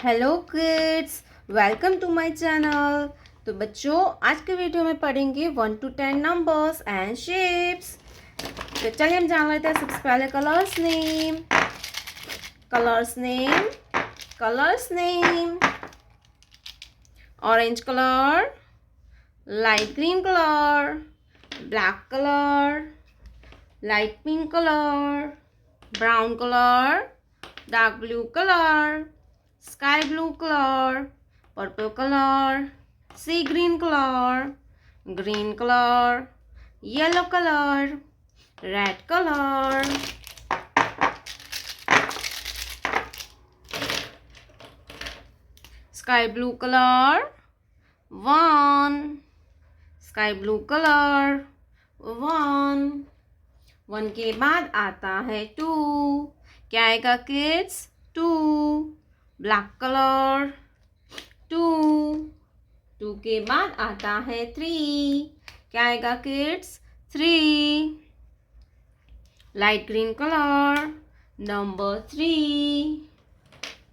Hello kids, welcome to my channel. तो बच्चों, आज के वीडियो में पढ़ेंगे 1 to 10 नंबर्स एंड शेप्स। तो चलिए हम जान लेते हैं सबसे पहले colours name. Orange colour, light green colour, black colour, light pink colour, brown colour, dark blue colour, sky blue color, purple color, sea green color, green color, yellow color, red color. Sky blue color, 1. Sky blue color, 1. 1 के बाद आता है 2. क्या आएगा kids? 2. Black colour, 2. 2 के बाद आता है 3. क्या आएगा kids? 3. Light green colour, number 3.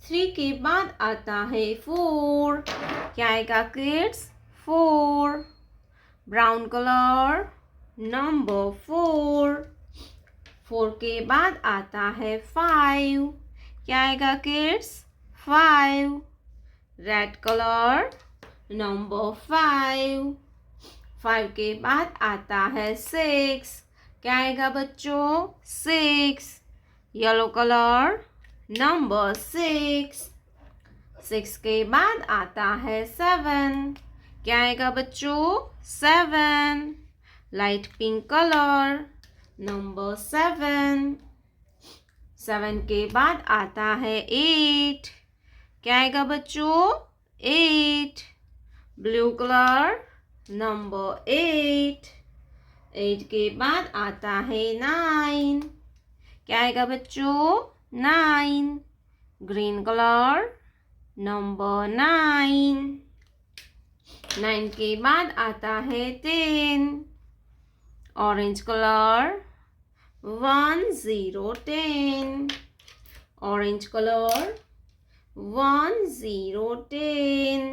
3 के बाद आता है 4. क्या आएगा किड्स? 4. Brown colour, number 4. 4 के बाद आता है 5. क्या आएगा किड्स? 5. Red colour, number 5. 5 के बाद आता है 6. क्या आएगा बच्चों? 6. Yellow colour, number 6. 6 के बाद आता है 7. क्या आएगा बच्चों? 7. Light pink colour, number 7. 7 के बाद आता है 8. क्या आएगा बच्चों? 8. Blue colour, number 8. 8 के बाद आता है 9. क्या आएगा बच्चों? 9. Green colour, number 9. 9 के बाद आता है 10. Orange colour, 1 0 10. Orange colour, 1 0 10.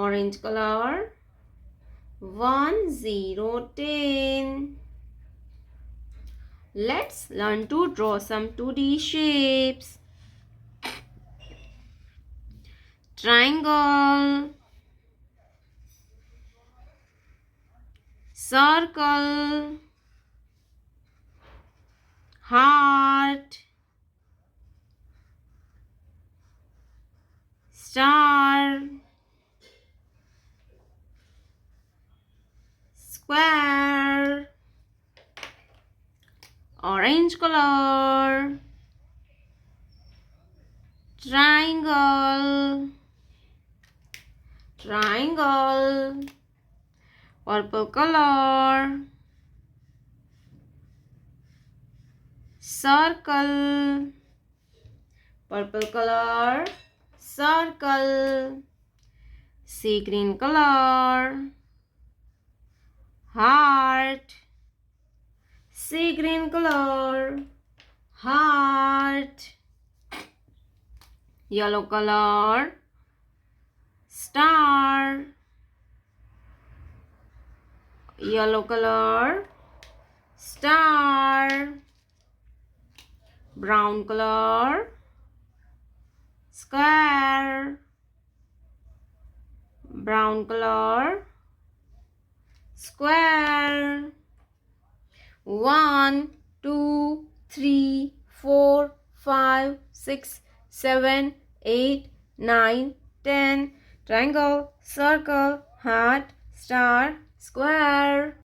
Orange colour, 1 0 10. Let's learn to draw some 2D shapes. Triangle, circle, heart, star, square, orange color, triangle, purple color, circle, purple color, circle, sea green color, heart, sea green color, heart, yellow color, star, yellow color, star, brown color, square, brown color, square. 1 2 3 4 5 6 7 8 9 10. Triangle, circle, heart, star, square.